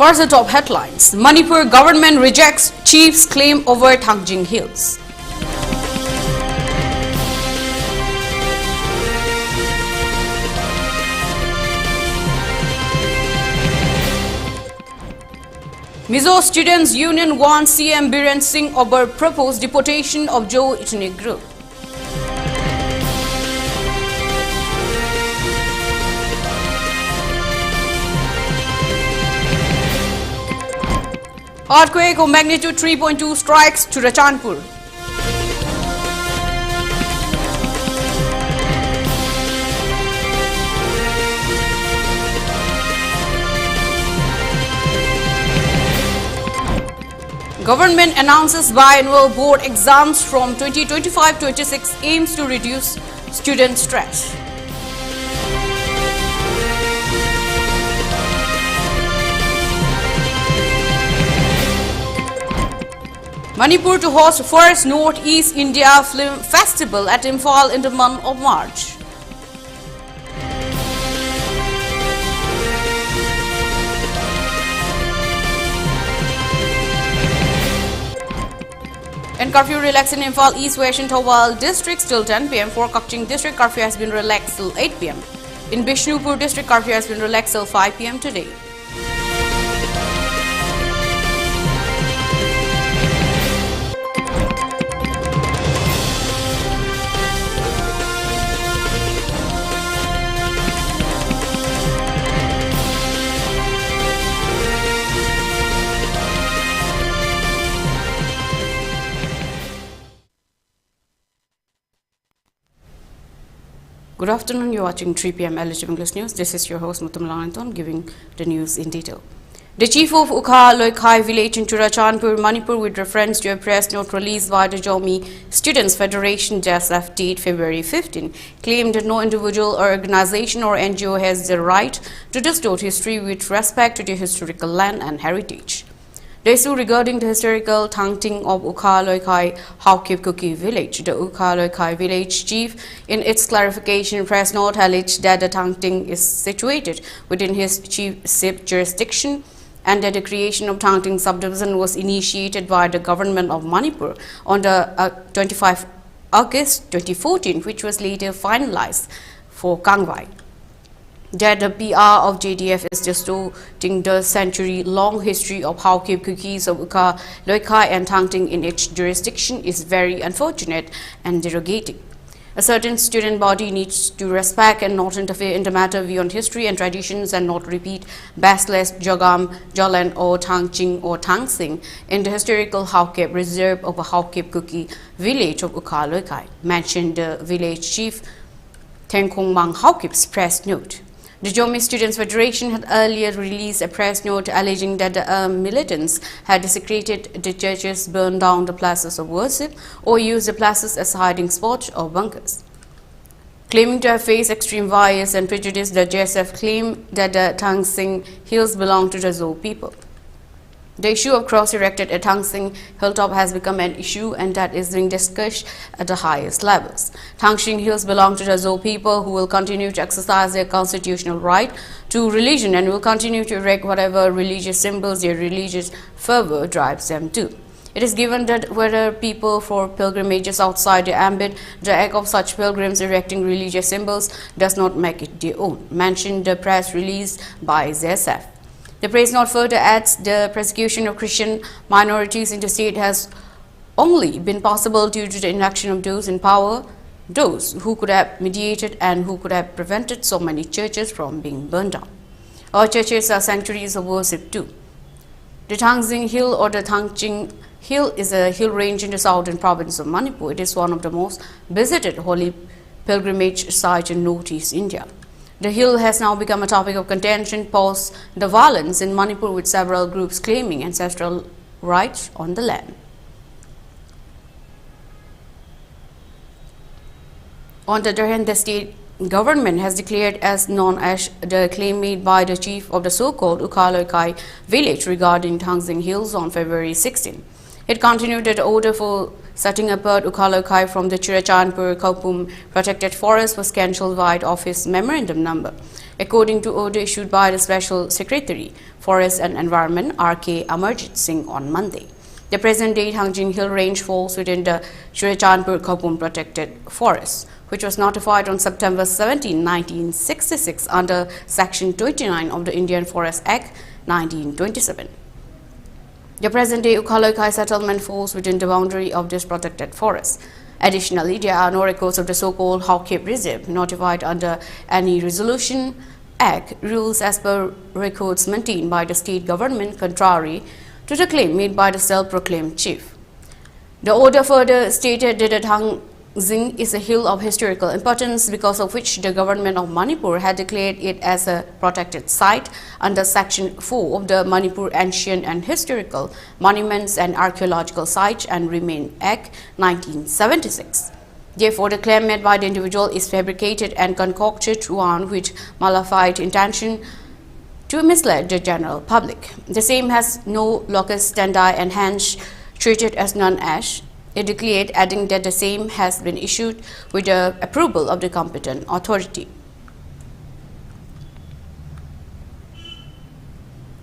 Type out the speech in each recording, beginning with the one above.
First, the top headlines. Manipur government rejects chief's claim over Thangjing Hills. Mizo Students' Union wants CM Biren Singh over proposed deportation of Joe ethnic group. Earthquake of magnitude 3.2 strikes Churachandpur. Government announces biannual board exams from 2025-26 aims to reduce student stress. Manipur to host first Northeast India Film Festival at Imphal in the month of March. And curfew relaxed in Imphal East, West and Thawal districts till 10 p.m. For Kaching district, curfew has been relaxed till 8 p.m. In Bishnupur district, curfew has been relaxed till 5 p.m. today. Good afternoon, you're watching 3 p.m. ELITETV English News. This is your host Mutum Langlenton giving the news in detail. The chief of Ukha Loikhai village in Churachandpur, Manipur, with reference to a press note released by the Jomi Students Federation JSF date February 15, claimed that no individual or organization or NGO has the right to distort history with respect to the historical land and heritage. The issue regarding the historical Thangjing of Ukha Loikhai Haukip Kuki village. The Ukha Loikhai village chief, in its clarification press note, alleged that the Thangjing is situated within his chiefship jurisdiction and that the creation of Thangjing subdivision was initiated by the government of Manipur on the 25 August 2014, which was later finalized for Kangwai. That the PR of JDF is distorting the century-long history of Haukip Kukis of Ukha Loikhai and Thangjing in its jurisdiction is very unfortunate and derogating. A certain student body needs to respect and not interfere in the matter beyond history and traditions and not repeat baseless Jogam, Jolan or Thangjing or Thangsing in the historical Haukip reserve of a Haukip Kuki village of Ukha Loikhai, mentioned the village chief Tengkong Mang Haukip's press note. The Jomi Students Federation had earlier released a press note alleging that the militants had desecrated the churches, burned down the places of worship, or used the places as hiding spots or bunkers. Claiming to have faced extreme bias and prejudice, the JSF claimed that the Thangjing Hills belong to the Zo people. The issue of cross erected at Thangjing Hilltop has become an issue and that is being discussed at the highest levels. Thangjing Hills belong to the Zo people who will continue to exercise their constitutional right to religion and will continue to erect whatever religious symbols their religious fervor drives them to. It is given that whether people for pilgrimages outside the ambit, the act of such pilgrims erecting religious symbols does not make it their own, mentioned the press release by ZSF. The press note further adds the persecution of Christian minorities in the state has only been possible due to the inaction of those in power, those who could have mediated and who could have prevented so many churches from being burned down. Our churches are sanctuaries of worship too. The Thangjing Hill or the Thangjing Hill is a hill range in the southern province of Manipur. It is one of the most visited holy pilgrimage sites in Northeast India. The hill has now become a topic of contention post the violence in Manipur, with several groups claiming ancestral rights on the land. On the other hand, the state government has declared as non-ash the claim made by the chief of the so-called Ukha Loikhai village regarding Thangjing Hills on February 16. It continued that the order for setting apart Ukha Loikhai from the Churachandpur Kaupum protected forest was cancelled via office memorandum number. according to order issued by the Special Secretary, Forest and Environment, R.K. Amarjit Singh, on Monday. The present-day Thangjing Hill range falls within the Churachandpur Khapum Protected Forest, which was notified on September 17, 1966 under Section 29 of the Indian Forest Act 1927. The present-day Ukhalaikai settlement falls within the boundary of this protected forest. Additionally, there are no records of the so-called Hawkcape Reserve notified under any resolution, act, rules as per records maintained by the state government, contrary to the claim made by the self-proclaimed chief. The order further stated that the Thangjing is a hill of historical importance, because of which the government of Manipur had declared it as a protected site under Section 4 of the Manipur Ancient and Historical Monuments and Archaeological Sites and Remain Act 1976. Therefore, the claim made by the individual is fabricated and concocted one with malified intention to mislead the general public. The same has no locus standi and hence treated as non-ash. It declared, adding that the same has been issued with the approval of the competent authority.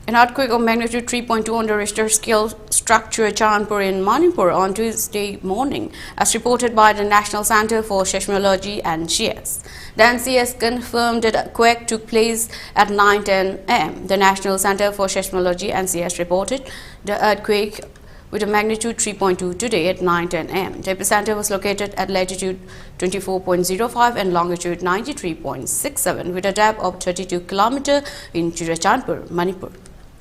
An earthquake of magnitude 3.2 on the Richter scale struck Churachandpur in Manipur on Tuesday morning, as reported by the National Center for Seismology and GIS. The NCS confirmed that the quake took place at 9:10 am. The National Center for Seismology and GIS reported the earthquake with a magnitude 3.2 today at 9:10 am. The epicenter was located at latitude 24.05 and longitude 93.67 with a depth of 32 km in Churachandpur, Manipur,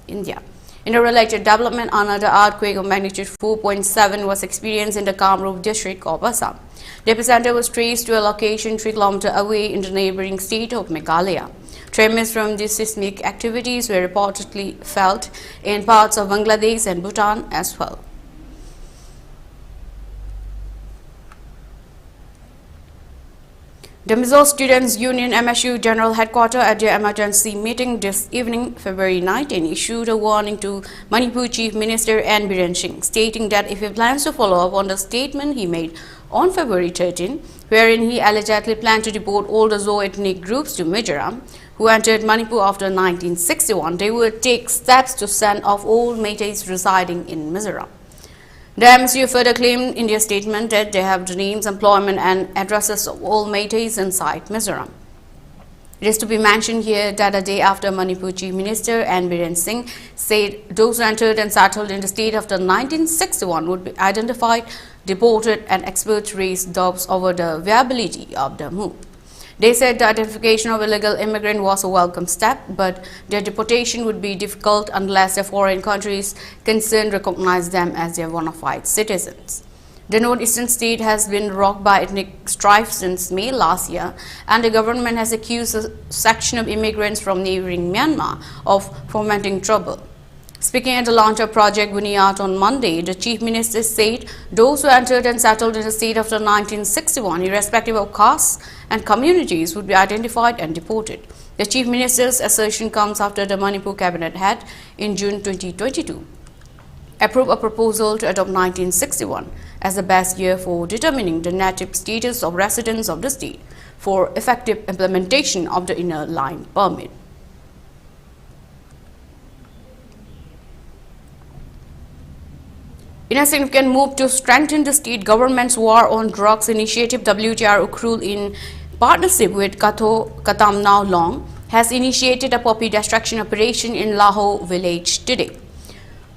India. In a related development, another earthquake of magnitude 4.7 was experienced in the Kamrup district of Assam. The epicenter was traced to a location 3 km away in the neighboring state of Meghalaya. Tremors from these seismic activities were reportedly felt in parts of Bangladesh and Bhutan as well. The Mizo Students Union MSU General Headquarters at their emergency meeting this evening, February 19, issued a warning to Manipur Chief Minister N. Biren Singh, stating that if he plans to follow up on the statement he made on February 13, wherein he allegedly planned to deport all the Zo-ethnic groups to Mizoram who entered Manipur after 1961, they would take steps to send off all Meiteis residing in Mizoram. The MSU further claimed in their statement that they have the names, employment and addresses of all Meiteis inside Mizoram. It is to be mentioned here that a day after Manipur Chief Minister N. Biren Singh said those who entered and settled in the state after 1961 would be identified, deported, and experts raised doubts over the viability of the move. They said the identification of illegal immigrants was a welcome step, but their deportation would be difficult unless the foreign countries concerned recognize them as their bona fide citizens. The northeastern state has been rocked by ethnic strife since May last year, and the government has accused a section of immigrants from neighboring Myanmar of fomenting trouble. Speaking at the launch of Project Bunyat on Monday, the Chief Minister said those who entered and settled in the state after 1961, irrespective of castes and communities, would be identified and deported. The Chief Minister's assertion comes after the Manipur Cabinet had, in June 2022, approved a proposal to adopt 1961 as the best year for determining the native status of residents of the state for effective implementation of the Inner Line Permit. In a significant move to strengthen the state government's war on drugs initiative, WTR Ukhrul, in partnership with Katam Now Long, has initiated a poppy destruction operation in Laho village today.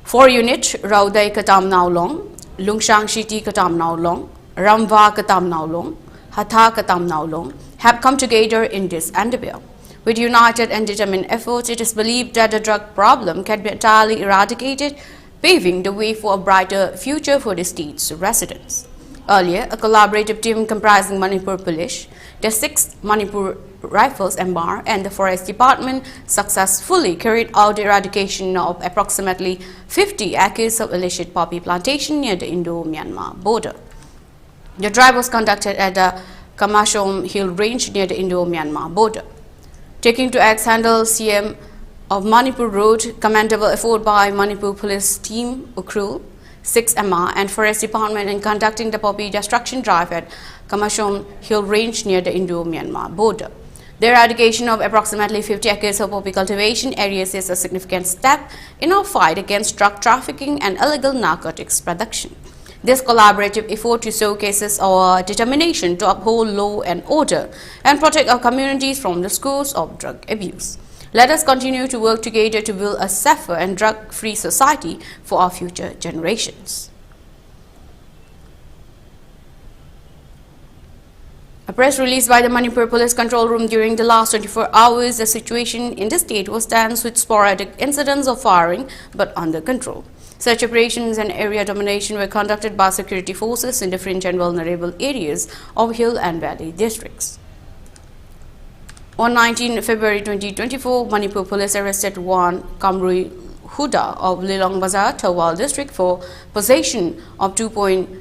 4 units, Raudai Katam Now Long, Lungshang Shiti Katam Now Long, Ramva Katam Now Long, Hatha Katam Now Long, have come together in this endeavor. With united and determined efforts, it is believed that the drug problem can be entirely eradicated, paving the way for a brighter future for the state's residents. Earlier, a collaborative team comprising Manipur Police, the 6th Manipur Rifles MR and the Forest Department successfully carried out the eradication of approximately 50 acres of illicit poppy plantation near the Indo-Myanmar border. The drive was conducted at the Kamashom Hill Range near the Indo-Myanmar border. Taking to X-Handle CM of Manipur Road, commendable effort by Manipur Police Team Ukhrul, 6 MR and Forest Department in conducting the poppy destruction drive at Kamashom Hill Range near the Indo-Myanmar border. The eradication of approximately 50 acres of poppy cultivation areas is a significant step in our fight against drug trafficking and illegal narcotics production. This collaborative effort showcases our determination to uphold law and order and protect our communities from the scourge of drug abuse. Let us continue to work together to build a safer and drug-free society for our future generations. A press release by the Manipur Police Control Room during the last 24 hours, the situation in the state was tense with sporadic incidents of firing but under control. Such operations and area domination were conducted by security forces in different and vulnerable areas of hill and valley districts. On 19 February 2024, Manipur Police arrested one Kamrui Huda of Lilong Bazar, Thawal district for possession of 2.080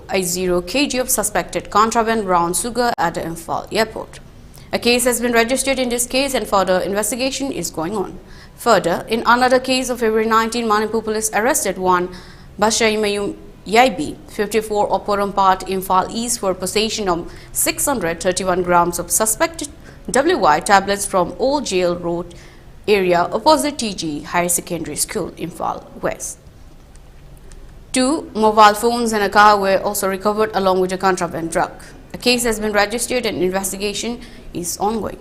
kg of suspected contraband brown sugar at the Imphal airport. A case has been registered in this case and further investigation is going on. Further, in another case of February 19, Manipur Police arrested one Bashaimayum Yaibi, 54 of Porumpat, Imphal East for possession of 631 grams of suspected WY tablets from Old Jail Road area opposite TG Higher Secondary School, Imphal West. 2 mobile phones and a car were also recovered along with a contraband drug. A case has been registered and investigation is ongoing.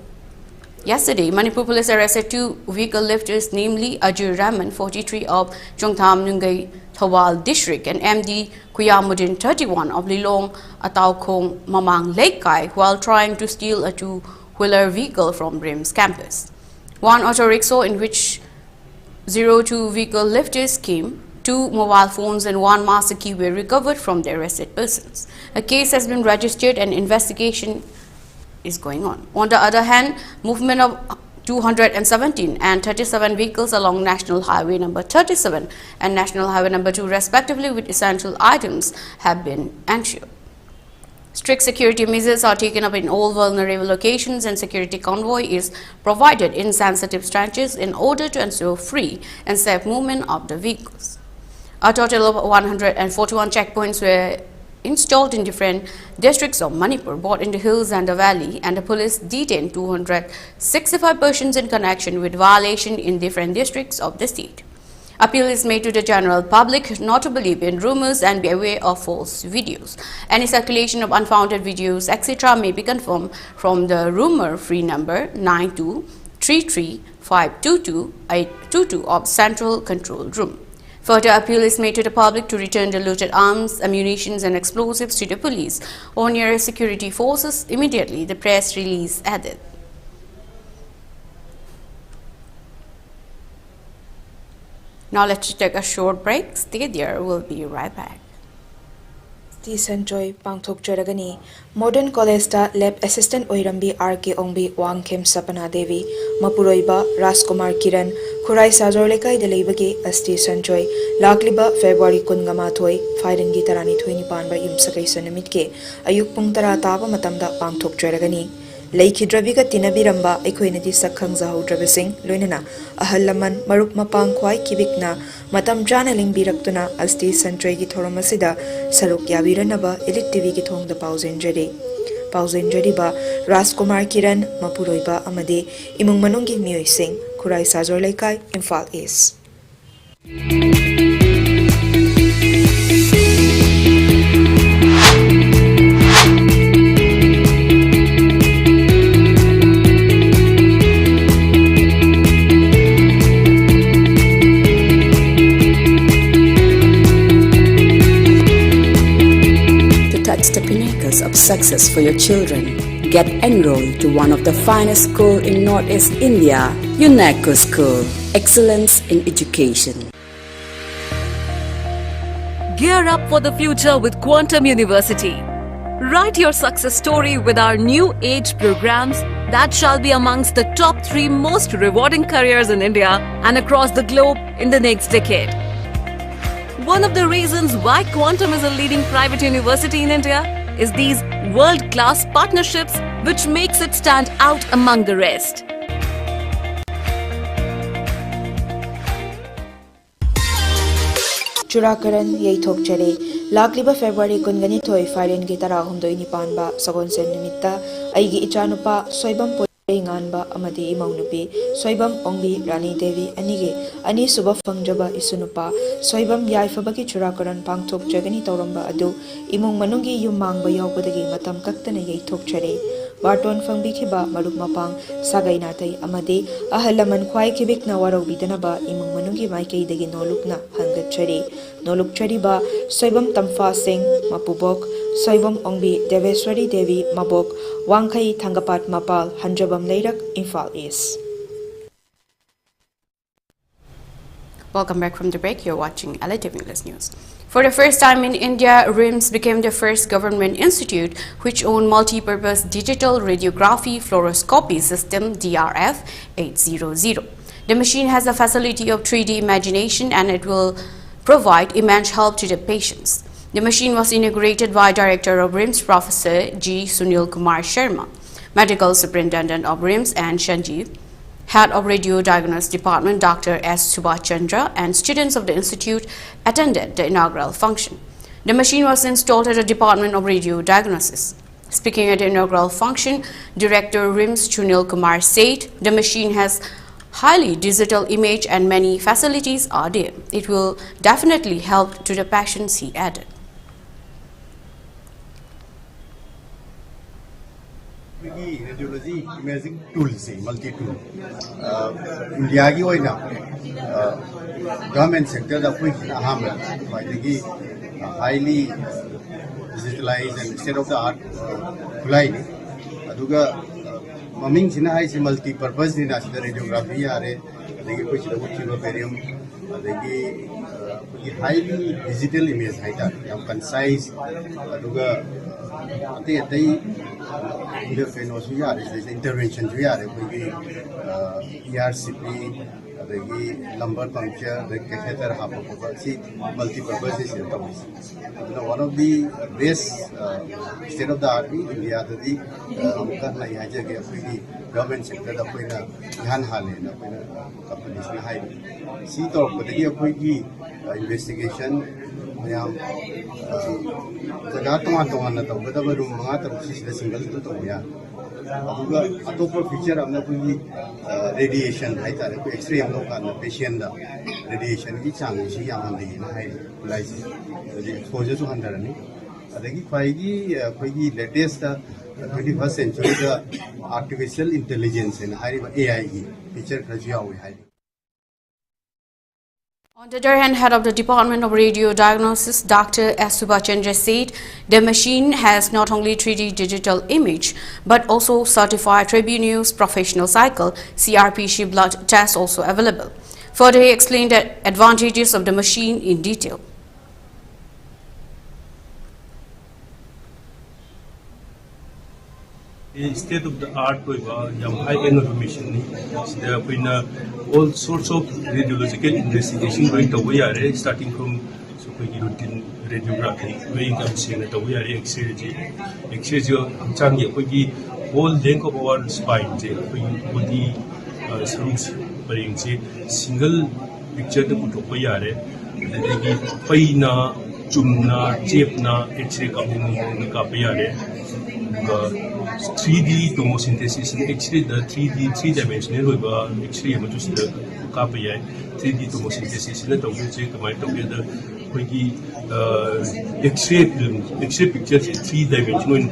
Yesterday, Manipur Police arrested 2 vehicle lifters, namely Ajur Rahman, 43 of Chongtham Nungai Thawal district and MD Kuyamudin, 31 of Lilong Ataukhong Mamang Laikai, while trying to steal a 2-wheeler vehicle from BRIMS campus. One auto rickshaw in which 02 vehicle lifters came, 2 mobile phones and 1 master key were recovered from the arrested persons. A case has been registered and investigation is going on. On the other hand, movement of 217 and 37 vehicles along National Highway number 37 and National Highway number 2 respectively with essential items have been ensured. Strict security measures are taken up in all vulnerable locations and security convoy is provided in sensitive stretches in order to ensure free and safe movement of the vehicles. A total of 141 checkpoints were installed in different districts of Manipur, both in the hills and the valley, and the police detained 265 persons in connection with violation in different districts of the state. Appeal is made to the general public not to believe in rumors and be aware of false videos. Any circulation of unfounded videos, etc. may be confirmed from the rumor-free number 9233522822 of Central Control Room. Further appeal is made to the public to return the looted arms, ammunition and explosives to the police or nearest security forces immediately, the press release added. Now let's take a short break. Stay there, we'll be right back. Sanjoy Pangthok Jaragani, Modern College Lab Assistant Oirambi R.K. Ongbi Wangkem Sapana Devi, Mapuroiba Raskumar Kiran, Kurai Sajor Lekai Delebagi, Asti Sanjoy, Lakliba February Kungamathoi, Firengi Tarani 20 by Imsakai Sanamitke, Ayuk Pungtara Taba Matamda Pangthok Jaragani. Laikidrabiga tinabiramba ekoinadi sakhang zahudrabasing loinana ahallaman marup mapang khwai kibikna matam jana lingbiraktuna asti santrei gi thoramasida saruk yabiranaba Elite TV gi thongda pauzenjari ba Raskumar Kiran Mapuroiba amade imung manunggi mioising Kurai Sajor Laikai Imphal East. The pinnacles of success for your children. Get enrolled to one of the finest schools in Northeast India, UNESCO School. Excellence in education. Gear up for the future with Quantum University. Write your success story with our new age programs that shall be amongst the top 3 most rewarding careers in India and across the globe in the next decade. One of the reasons why Quantum is a leading private university in India is these world-class partnerships which makes it stand out among the rest. Churakaran Yaitok Chare, Lakliba February Kungani Toy Firen Gitara Hundo Nipanba, Sagon Sen Nimitta, Aigi Ichanupa, Soibam Inganba Amadi Imaunupi, Soibam Ongbi Rani Devi Anige, Ani Suba Fangjaba Isunupa, Soibam Yaifabaki Churakaran Pangtok Jagani Toramba Adu, Imung Manungi Yumang Bayopodagi Matam Kaktana Yatok Chare, Barton Fangbikiba Maruk Mapang, Sagainatai Amadi, Ahalaman Kwai Kibik Nawaro Bidanaba, Imung Manungi Maike Degi Nolukna, Hangat Chari, Noluk Chariba, Soibam Tamfa Singh, Mapubok, Soibam Ongbi Deveswari Devi Mabok, Wangkai Thangapat Mapal, Hanjabam Leirak, Imphal East. Welcome back from the break. You're watching ELITETV English News. For the first time in India, RIMS became the first government institute which owned multi-purpose digital radiography fluoroscopy system DRF 800. The machine has a facility of 3D imagination and it will provide immense help to the patients. The machine was inaugurated by Director of RIMS Professor G. Sunil Kumar Sharma, Medical Superintendent of RIMS and Sanjeev, Head of Radio Diagnosis Department Dr. S. Subhash Chandra, and students of the institute attended the inaugural function. The machine was installed at the Department of Radio Diagnosis. Speaking at the inaugural function, Director RIMS Sunil Kumar said the machine has highly digital image and many facilities are there. It will definitely help to the patients, he added. Radiology imaging tools, multi-tool. India की वही ना government sector दा कोई अहम है, highly digitalized and state of the art खुलाई नहीं, अदुगा ममिंग सिना है इसे multi-purpose नहीं ना सिद्ध radiography यारे, देखिए कुछ लोगों की barium, देखिए कोई highly digital image है था, हम concise, अदुगा the famous intervention ERCP, the lumbar puncture, the catheter multi-purpose. One of the best state of the art in India, the government sector, the investigation. Feature radiation, X-ray patient radiation exposure to latest 21st century artificial intelligence and AI feature. On the other hand, Head of the Department of Radio Diagnosis, Dr. S. Subhash Chandra said the machine has not only 3D digital image, but also certified Tribunal's professional cycle, CRPC blood test also available. Further, he explained the advantages of the machine in detail. State of the art high-end automation all sorts of radiological investigation going to starting from routine radiography, X-ray whole length of our spine, body single picture to put paina, chumna, chepna, X-ray 3D tomosynthesis actually the 3-dimensional X-ray 3D tomosynthesis na together X-ray film, X-ray pictures 3-dimensional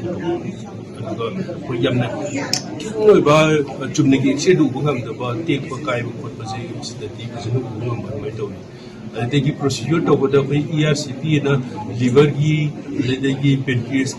X-ray take the procedure to ERCP liver pancreas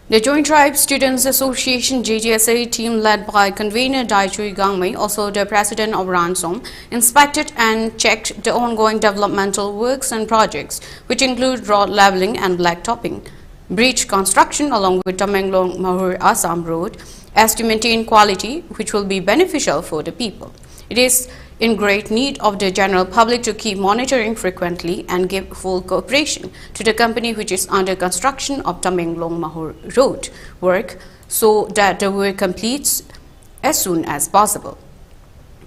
The Joint Tribes Students Association JTSA team led by convener Daichui Gangmei, also the president of Ransom, inspected and checked the ongoing developmental works and projects, which include road leveling and blacktopping, bridge construction along with Thangjing Hills Assam Road, as to maintain quality which will be beneficial for the people. It is in great need of the general public to keep monitoring frequently and give full cooperation to the company which is under construction of Thangjing Hills Road work so that the work completes as soon as possible.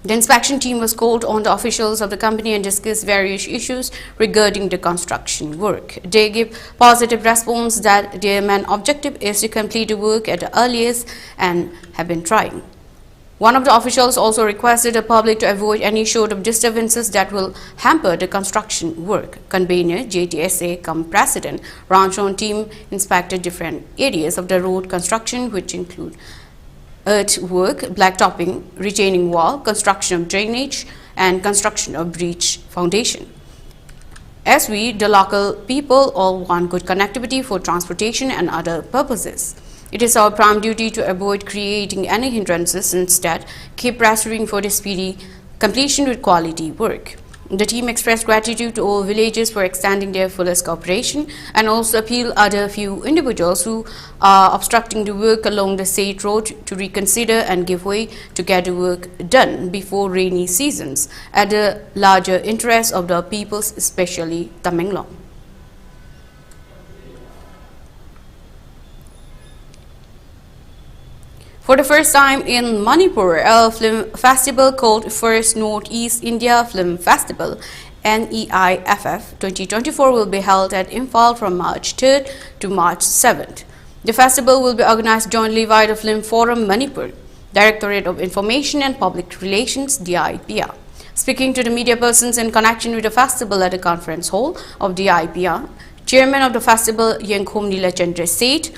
The inspection team was called on the officials of the company and discussed various issues regarding the construction work. They give positive response that their main objective is to complete the work at the earliest and have been trying. One of the officials also requested the public to avoid any sort of disturbances that will hamper the construction work. Convener JTSA cum President Ranchon team inspected different areas of the road construction, which include earthwork, blacktopping, retaining wall, construction of drainage, and construction of breach foundation. As we, the local people, all want good connectivity for transportation and other purposes. It is our prime duty to avoid creating any hindrances, instead keep pursuing for the speedy completion with quality work. The team expressed gratitude to all villagers for extending their fullest cooperation and also appeal other few individuals who are obstructing the work along the state road to reconsider and give way to get the work done before rainy seasons at the larger interest of the peoples, especially Tamenglong. For the first time in Manipur, a film festival called First Northeast India Film Festival NEIFF 2024 will be held at Imphal from March 3rd to March 7th. The festival will be organized jointly by the Film Forum Manipur, Directorate of Information and Public Relations DIPR. Speaking to the media persons in connection with the festival at the conference hall of DIPR, Chairman of the festival Yengkhom Nilachandra said,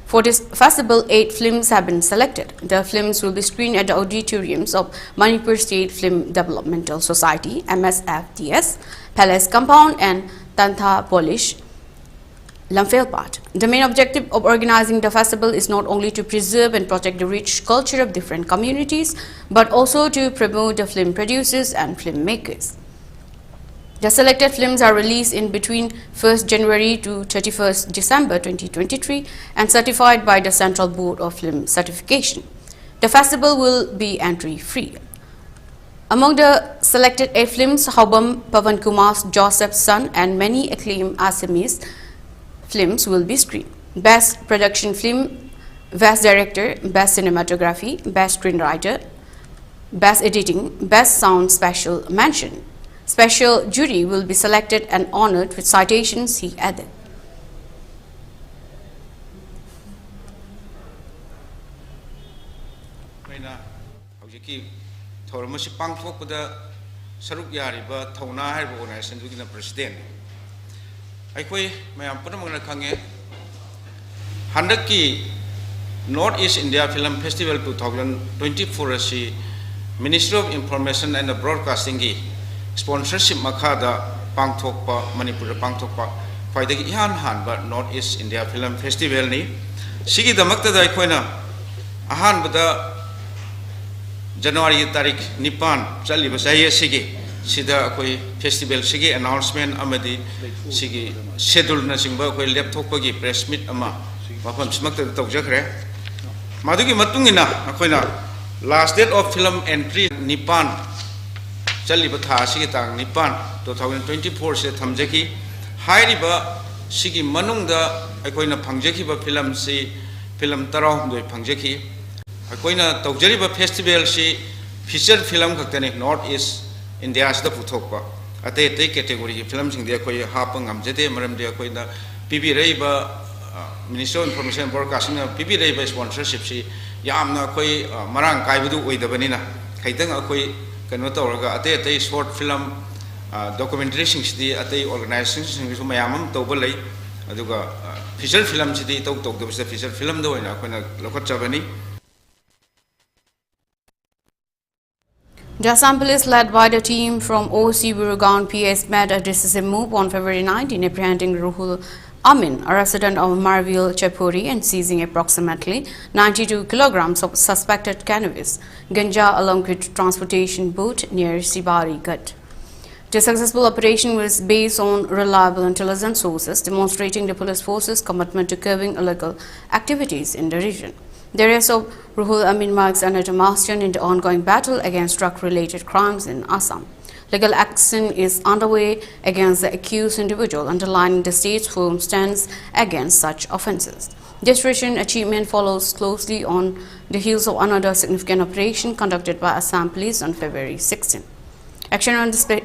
for this festival, 8 films have been selected. The films will be screened at the auditoriums of Manipur State Film Developmental Society, MSFDS, Palace Compound and Tantha Polish, Lamphel. The main objective of organizing the festival is not only to preserve and protect the rich culture of different communities, but also to promote the film producers and filmmakers. The selected films are released in between 1st January to 31st December 2023 and certified by the Central Board of Film Certification. The festival will be entry-free. Among the selected 8 films, Haubam Pavan Kumar's Joseph's Son and many acclaimed Assamese films will be screened. Best Production Film, Best Director, Best Cinematography, Best Screenwriter, Best Editing, Best Sound Special Mention. Special jury will be selected and honored with citations, he added. Northeast India Film Festival 2024 Ministry of Information and Broadcasting sponsorship makada pangthokpa Manipur pangthokpa khwaidagi ihan hanba Northeast India Film Festival ni sigi damakta da aikoina ahan bada January tarik 9 chaliba sahi sigi sida koi festival sigi announcement amadi sigi schedule na singba koi laptop gi press meet ama mafam simakta tawjakhre madugi matungina akoina last date of film entry 9 Chaliba Sigi Tang Nipan 2024 se Thamjaki Hairiba Sigi Manungda Akoina Pangjaki film si film Tarah do Pangjaki Akoina Taujariba Festival si feature film Katani Northeast India's the Putopa Ate take category films in the Akoya Hapang Amjade Maram de Akoina PB Reiba Ministry of Information and Broadcasting PB Reiba sponsorship si Yamna Koi Marang Kaibudu with the Vanina Kaitang Akoi Ate short film documentary the ate organizations mayamam tobulay aduga feature film city talk the feature film do na kona lokachabani. The assembly is led by the team from OC Burugaon PS made a decisive move on February 19 apprehending Ruhul Amin, a resident of Marville, Chepuri, and seizing approximately 92 kilograms of suspected cannabis, ganja along with transportation boat near Sibari Gut. The successful operation was based on reliable intelligence sources, demonstrating the police force's commitment to curbing illegal activities in the region. The arrest of Ruhul Amin marks another milestone in the ongoing battle against drug-related crimes in Assam. Legal action is underway against the accused individual, underlining the state's firm stance against such offences. This recent achievement follows closely on the heels of another significant operation conducted by Assam Police on February 16. Action on the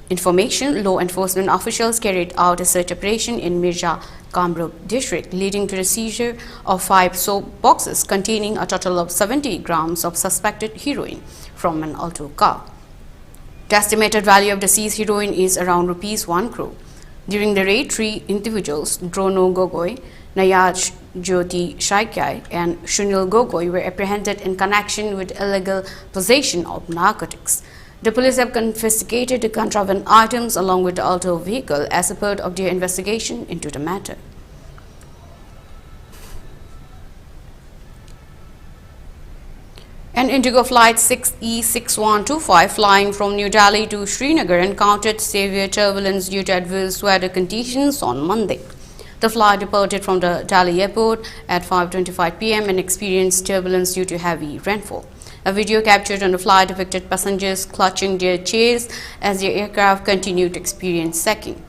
information, law enforcement officials carried out a search operation in Mirza Kamrup district, leading to the seizure of 5 soap boxes containing a total of 70 grams of suspected heroin from an Alto car. The estimated value of the seized heroin is around rupees 1 crore. During the raid, 3 individuals, Drono Gogoi, Nayaj Jyoti Shaikai, and Shunil Gogoi, were apprehended in connection with illegal possession of narcotics. The police have confiscated the contraband items along with the Alto vehicle as a part of their investigation into the matter. An Indigo Flight 6E6125 flying from New Delhi to Srinagar encountered severe turbulence due to adverse weather conditions on Monday. The flight departed from the Delhi airport at 5:25 p.m. and experienced turbulence due to heavy rainfall. A video captured on the flight depicted passengers clutching their chairs as the aircraft continued to experience sacking.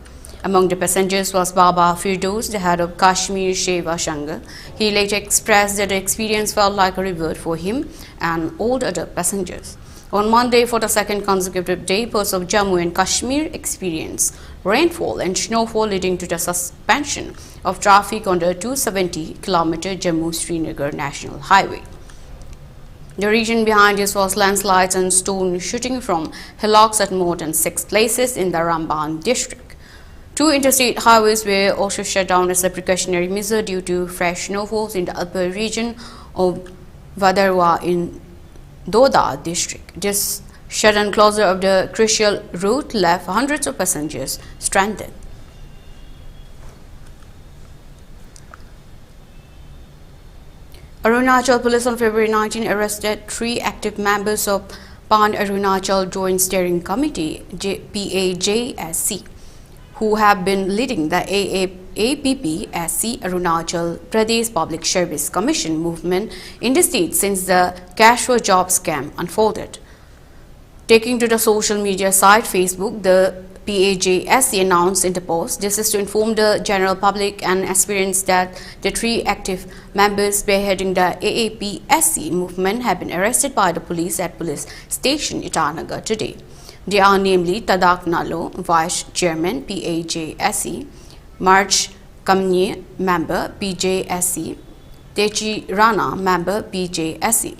Among the passengers was Baba Firdoz, the head of Kashmir Sheva Sangha. He later expressed that the experience felt like a rebirth for him and all other passengers. On Monday, for the second consecutive day, parts of Jammu and Kashmir experienced rainfall and snowfall, leading to the suspension of traffic on the 270-kilometer Jammu-Srinagar National Highway. The region behind this was landslides and stone shooting from hillocks at more than 6 places in the Ramban district. 2 interstate highways were also shut down as a precautionary measure due to fresh snowfalls in the upper region of Vadarwa in Doda district. This sudden closure of the crucial route left hundreds of passengers stranded. Arunachal police on February 19 arrested 3 active members of Pan Arunachal Joint Steering Committee (PAJSC), who have been leading the APPSC Arunachal Pradesh Public Service Commission movement in the state since the cash for job scam unfolded. Taking to the social media site Facebook, the PAJSC announced in the post, this is to inform the general public and aspirants that the 3 active members spearheading the AAPSC movement have been arrested by the police at police station Itanagar today. They are namely Tadak Nalo, Vice Chairman PAJSC, March Kamnye, Member PJSC, Techi Rana, Member PJSC.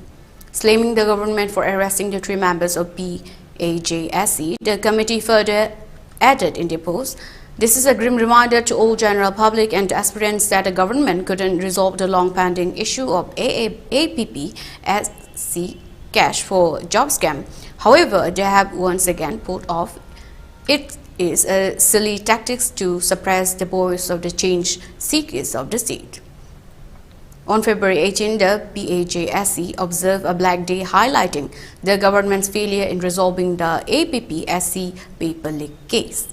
Slamming the government for arresting the 3 members of PAJSC, the committee further added in the post, this is a grim reminder to all general public and aspirants that the government couldn't resolve the long-pending issue of APPSC cash for job scam. However, they have once again put off. It is a silly tactics to suppress the voice of the change seekers of the state. On February 18, the PAJSC observed a Black Day highlighting the government's failure in resolving the APPSC paper leak case.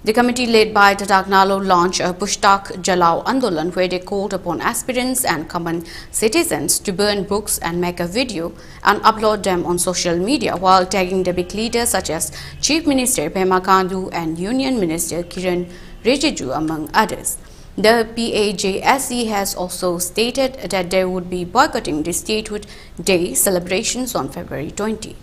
The committee led by Tatak Nalo launched a Pushtak Jalao Andolan where they called upon aspirants and common citizens to burn books and make a video and upload them on social media while tagging the big leaders such as Chief Minister Pema Khandu and Union Minister Kiran Rijiju among others. The PAJSC has also stated that they would be boycotting the Statehood Day celebrations on February 20.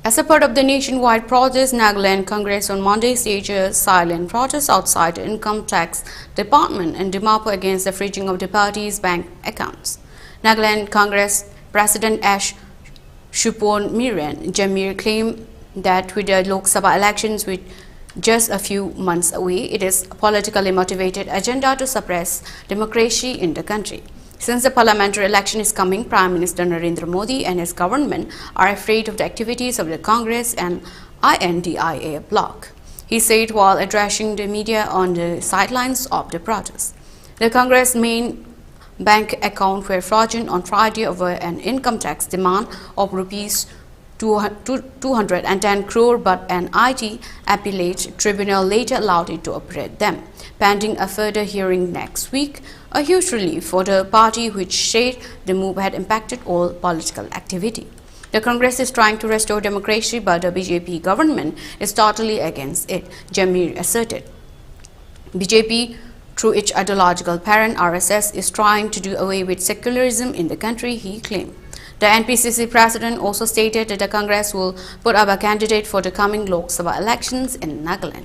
As a part of the nationwide protest, Nagaland Congress on Monday staged a silent protest outside the Income Tax Department in Dimapur against the freezing of the party's bank accounts. Nagaland Congress President Ash Shupon Miran Jamir claimed that with the Lok Sabha elections with just a few months away, it is a politically motivated agenda to suppress democracy in the country. Since the parliamentary election is coming, Prime Minister Narendra Modi and his government are afraid of the activities of the Congress and INDIA bloc, he said while addressing the media on the sidelines of the protest. The Congress main bank account were frozen on Friday over an income tax demand of rupees 210 crore, but an IT appellate tribunal later allowed it to operate them, pending a further hearing next week, a huge relief for the party which said the move had impacted all political activity. The Congress is trying to restore democracy, but the BJP government is totally against it, Jamir asserted. BJP, through its ideological parent RSS, is trying to do away with secularism in the country, he claimed. The NPCC president also stated that the Congress will put up a candidate for the coming Lok Sabha elections in Nagaland.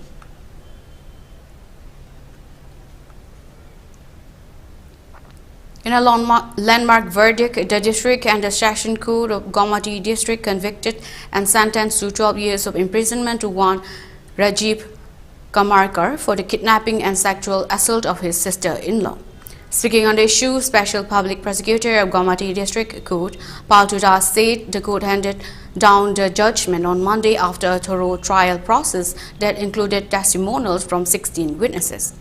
In a landmark verdict, the district and the session court of Gomati district convicted and sentenced to 12 years of imprisonment to one Rajiv Kamarkar for the kidnapping and sexual assault of his sister-in-law. Speaking on the issue, Special Public Prosecutor of Gomati District Court, Paltuda, said the court handed down the judgment on Monday after a thorough trial process that included testimonials from 16 witnesses.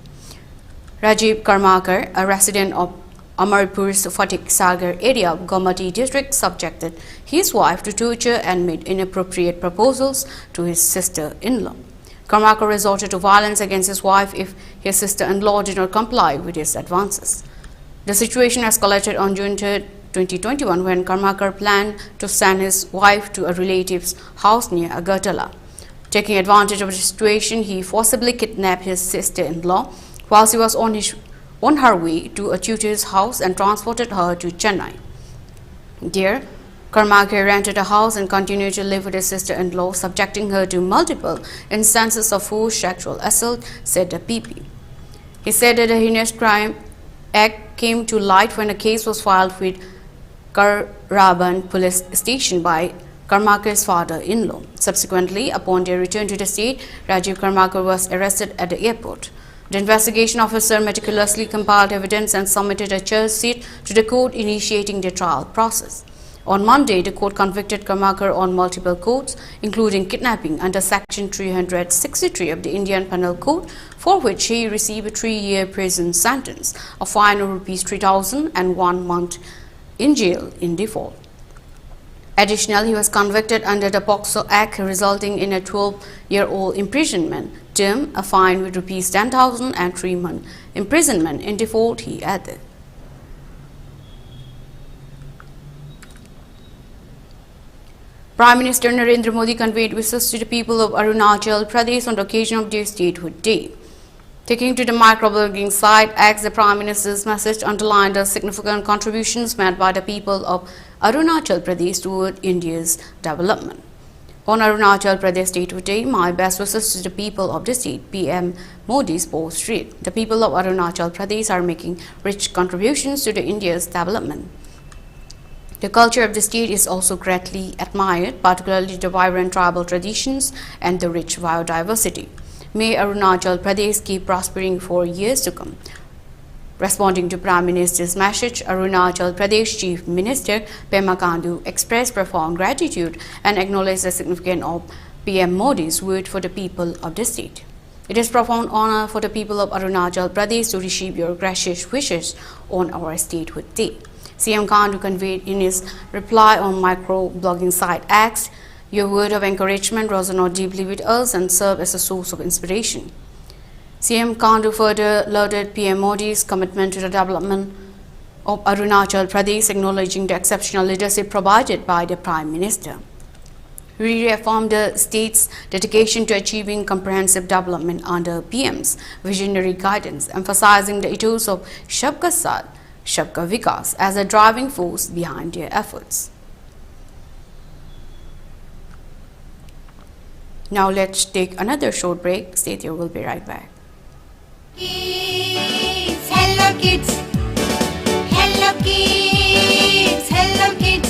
Rajiv Karmakar, a resident of Amarpur's Fatik Sagar area of Gomati district, subjected his wife to torture and made inappropriate proposals to his sister-in-law. Karmakar resorted to violence against his wife if his sister-in-law did not comply with his advances. The situation escalated on June 3, 2021, when Karmakar planned to send his wife to a relative's house near Agartala. Taking advantage of the situation, he forcibly kidnapped his sister-in-law while she was on her way to a tutor's house and transported her to Chennai. There, Karmakar rented a house and continued to live with his sister-in-law, subjecting her to multiple instances of forced sexual assault, said the PP. He said that the heinous crime act came to light when a case was filed with Karaban police station by Karmakar's father-in-law. Subsequently, upon their return to the state, Rajiv Karmakar was arrested at the airport. The investigation officer meticulously compiled evidence and submitted a charge sheet to the court, initiating the trial process. On Monday, the court convicted Karmakar on multiple counts, including kidnapping under Section 363 of the Indian Penal Code, for which he received a 3-year prison sentence, a fine of ₹3,000 and 1 month in jail in default. Additionally, he was convicted under the POCSO Act, resulting in a 12-year-old imprisonment term, a fine with ₹10,000 and 3-month imprisonment in default, he added. Prime Minister Narendra Modi conveyed wishes to the people of Arunachal Pradesh on the occasion of their Statehood Day. Taking to the microblogging site X, the Prime Minister's message underlined the significant contributions made by the people of Arunachal Pradesh toward India's development. On Arunachal Pradesh Statehood Day, my best wishes to the people of the state, PM Modi's post read. The people of Arunachal Pradesh are making rich contributions to the India's development. The culture of the state is also greatly admired, particularly the vibrant tribal traditions and the rich biodiversity. May Arunachal Pradesh keep prospering for years to come. Responding to Prime Minister's message, Arunachal Pradesh Chief Minister Pema Khandu expressed profound gratitude and acknowledged the significance of PM Modi's word for the people of the state. It is profound honor for the people of Arunachal Pradesh to receive your gracious wishes on our Statehood Day. CM Khandu conveyed in his reply on micro-blogging site X, your word of encouragement resonate deeply with us and serve as a source of inspiration. CM Khandu further lauded PM Modi's commitment to the development of Arunachal Pradesh, acknowledging the exceptional leadership provided by the Prime Minister. He reaffirmed the state's dedication to achieving comprehensive development under PM's visionary guidance, emphasizing the ethos of Sabka Saath, Sabka Vikas as a driving force behind their efforts. Now let's take another short break. Stay there, we'll be right back. Kids, hello kids, hello kids, hello kids,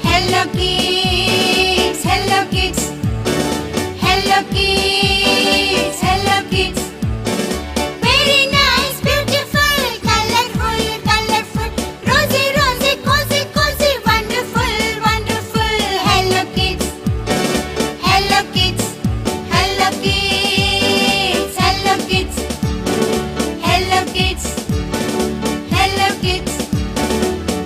hello kids, hello kids, hello kids, hello kids. Very nice, beautiful, colorful, colorful, rosy, rosy, cozy, cozy, wonderful, wonderful. Hello kids, hello kids, hello kids, hello kids, hello kids, hello kids,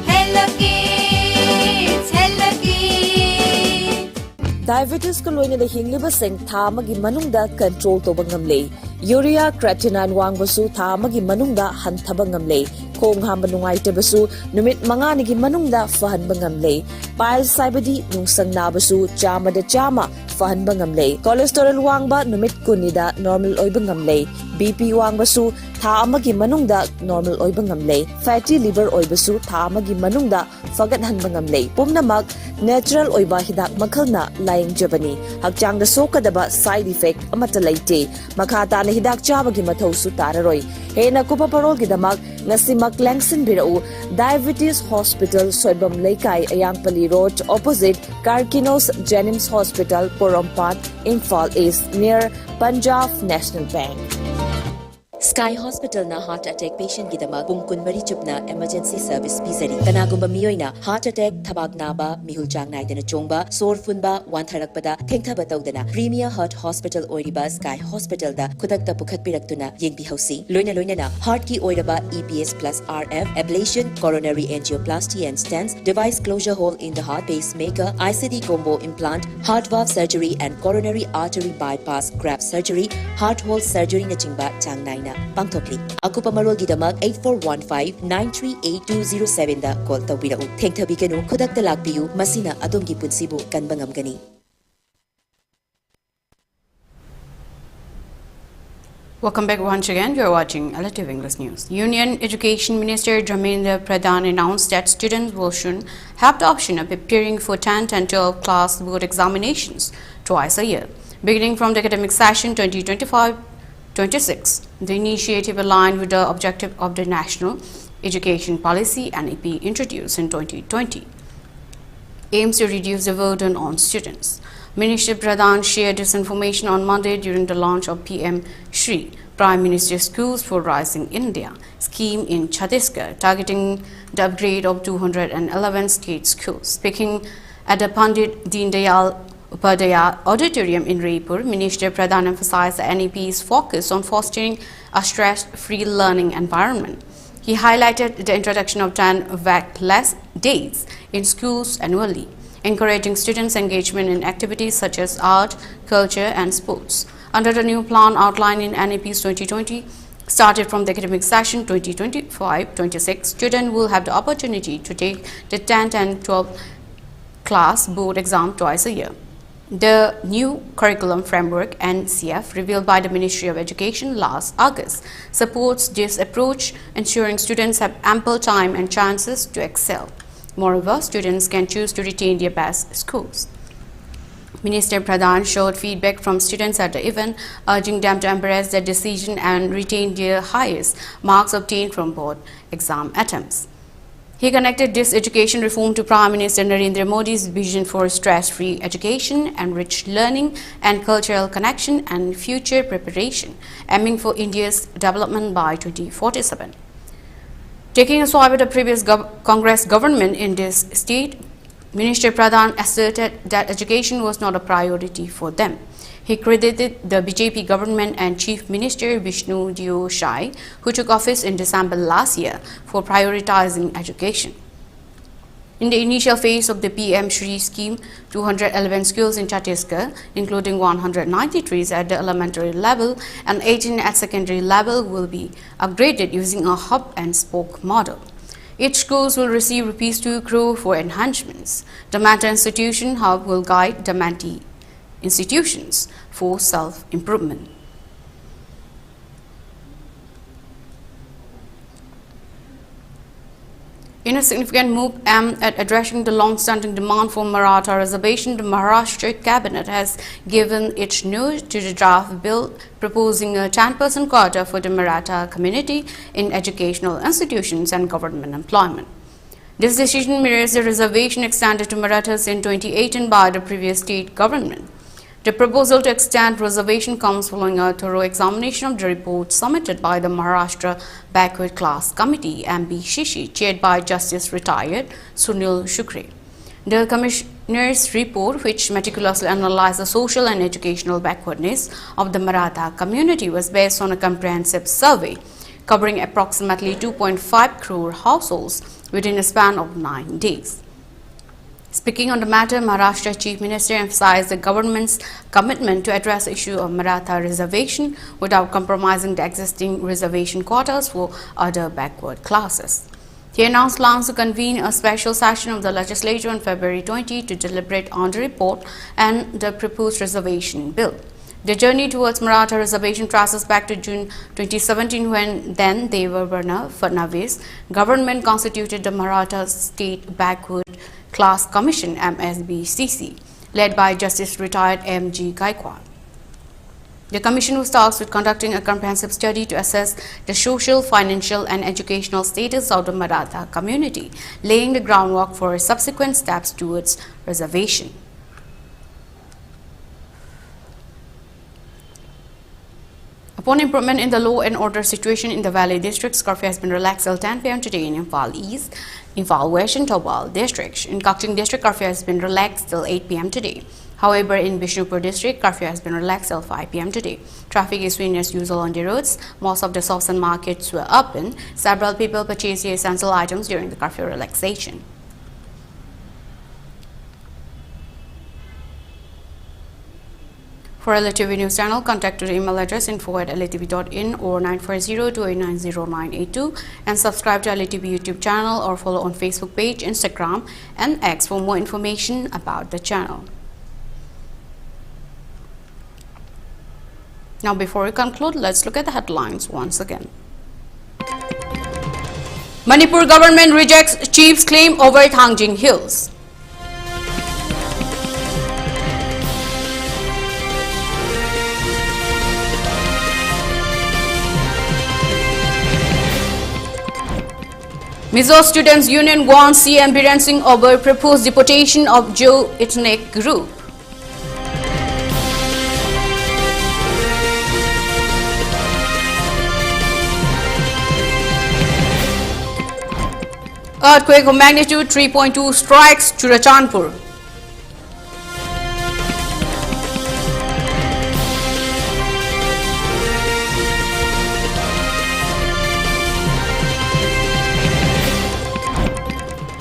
hello kids, hello kids. Diabetes ko loina da hingliba seng tha magi manungda control to bangam le. Urea creatinine wangbasu tha magi manungda hanthaba ngamle. khong hamba nungaitabasu numit manganigi manungda fahanba ngamle piles saibadi nungsang nabasu chamada chama fahanba ngamle cholesterol wangba numit kunida normal oiba ngamle BP wangbasu tha amagi manungda normal oiba ngamle fatty liver oibasu tha amagi manungda fagat hanba ngamle pumnamak natural oiba hidak makhalna laying jabani hakchangda sokadaba side effect amata laite makhata na hidak chabagi mathausu tararoi hena kupa parol gidamak ngasimak langsin birau diabetes hospital soibam leikai ayangpali road opposite Karkinos Jenims Hospital Porompat Imphal East near Punjab National Bank. Sky Hospital na heart attack patient gidama pungkun mari chupna emergency service pizari kanagumba miyoina heart attack thabak naba mihul chang naidana chongba sor funba wantharakpada thengthaba tawdana Premier Heart Hospital oiriba Sky Hospital da khudak ta pukhat piraktuna yengbi hausi loina na heart ki oiraba EPS plus RF ablation coronary angioplasty and stents device closure hole in the heart pacemaker ICD combo implant heart valve surgery and coronary artery bypass graft surgery heart hole surgery na chingba chang naina Pangtokli. Akupa marol gidamak 8415-938-207 da call tawbirau. Thengthabi kanu khudak talak biyu masina adongi punsibu kanbangam gani. Welcome back once again. You are watching ELITETV English News. Union Education Minister Dharmendra Pradhan announced that students will soon have the option of appearing for 10th and 12th class board examinations twice a year, beginning from the academic session 2025-26. The initiative aligned with the objective of the National Education Policy NEP introduced in 2020, aims to reduce the burden on students. Minister Pradhan shared this information on Monday during the launch of PM Shri Prime Minister Schools for Rising India scheme in Chhattisgarh, targeting the upgrade of 211 state schools. Speaking at the Pandit Deendayal Upadhyaya Auditorium in Raipur, Minister Pradhan emphasized the NEP's focus on fostering a stress-free learning environment. He highlighted the introduction of 10 vacless days in schools annually, encouraging students' engagement in activities such as art, culture, and sports. Under the new plan outlined in NEP's 2020, started from the academic session 2025-26, students will have the opportunity to take the 10th and 12th class board exam twice a year. The new curriculum framework NCF revealed by the Ministry of Education last August supports this approach, ensuring students have ample time and chances to excel. Moreover, students can choose to retain their best schools. Minister Pradhan showed feedback from students at the event, urging them to embrace their decision and retain their highest marks obtained from board exam attempts. He connected this education reform to Prime Minister Narendra Modi's vision for stress-free education, enriched learning and cultural connection and future preparation, aiming for India's development by 2047. Taking a swab at the previous Congress government in this state, Minister Pradhan asserted that education was not a priority for them. He credited the BJP government and Chief Minister Vishnu Deo Shai, who took office in December last year, for prioritizing education. In the initial phase of the PM Shri scheme, 211 schools in Chhattisgarh, including 193 at the elementary level and 18 at secondary level, will be upgraded using a hub and spoke model. Each school will receive ₹2 crore for enhancements. The Maratha Institution Hub will guide the Manti institutions for self-improvement. In a significant move aimed at addressing the long-standing demand for Maratha reservation, the Maharashtra cabinet has given its nod to the draft bill proposing a 10% quota for the Maratha community in educational institutions and government employment. This decision mirrors the reservation extended to Marathas in 2018 by the previous state government. The proposal to extend reservation comes following a thorough examination of the report submitted by the Maharashtra Backward Class Committee (MBCC), chaired by Justice Retired Sunil Shukre. The Commissioner's report, which meticulously analyzed the social and educational backwardness of the Maratha community, was based on a comprehensive survey covering approximately 2.5 crore households within a span of 9 days. Speaking on the matter, Maharashtra Chief Minister emphasized the government's commitment to address the issue of Maratha reservation without compromising the existing reservation quotas for other backward classes. He announced plans to convene a special session of the legislature on February 20 to deliberate on the report and the proposed reservation bill. The journey towards Maratha reservation traces back to June 2017 when then Devarna Fadnavis government constituted the Maratha State Backward Class Commission MSBCC, led by Justice retired M.G. Gaikwad. The commission was tasked with conducting a comprehensive study to assess the social, financial and educational status of the Maratha community, laying the groundwork for subsequent steps towards reservation. Upon improvement in the law and order situation in the Valley districts, curfew has been relaxed till 10 p.m. today in Imphal East, Imphal West and Tawal districts. In Kaching district, curfew has been relaxed till 8 p.m. today. However, in Bishnupur district, curfew has been relaxed till 5 p.m. today. Traffic is seen as usual on the roads. Most of the shops and markets were open. Several people purchased essential items during the curfew relaxation. For ELITETV News Channel, contact to the email address info@elitv.in or 940-2890-982 and subscribe to ELITETV YouTube channel or follow on Facebook page, Instagram and X for more information about the channel. Now before we conclude, let's look at the headlines once again. Manipur government rejects chief's claim over Thangjing Hills. Mizo Students Union warns CM Biren Singh over proposed deportation of Jew ethnic group. Earthquake of magnitude 3.2 strikes Churachandpur.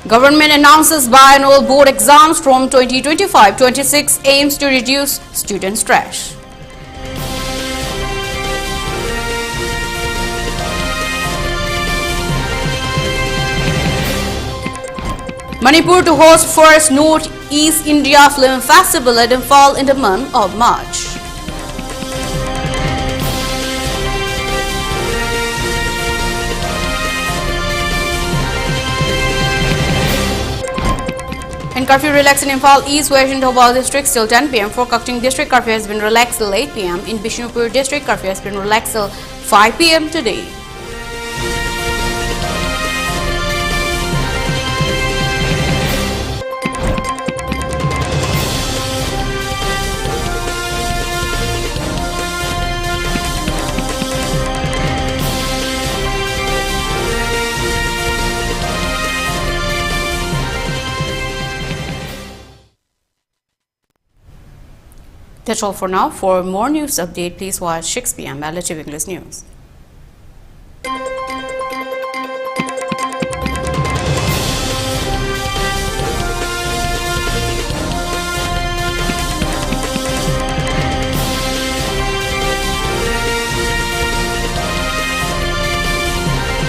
Government announces biannual board exams from 2025-26 aims to reduce student stress. Manipur to host first North-East India Film Festival at Imphal in the month of March. And curfew relaxed in Imphal East, West and Tawal districts till 10 p.m. For Kaching district, curfew has been relaxed till 8 p.m. In Bishnupur district, curfew has been relaxed till 5 p.m. today. That's all for now. For more news update, please watch 6 p.m. ELITETV English News.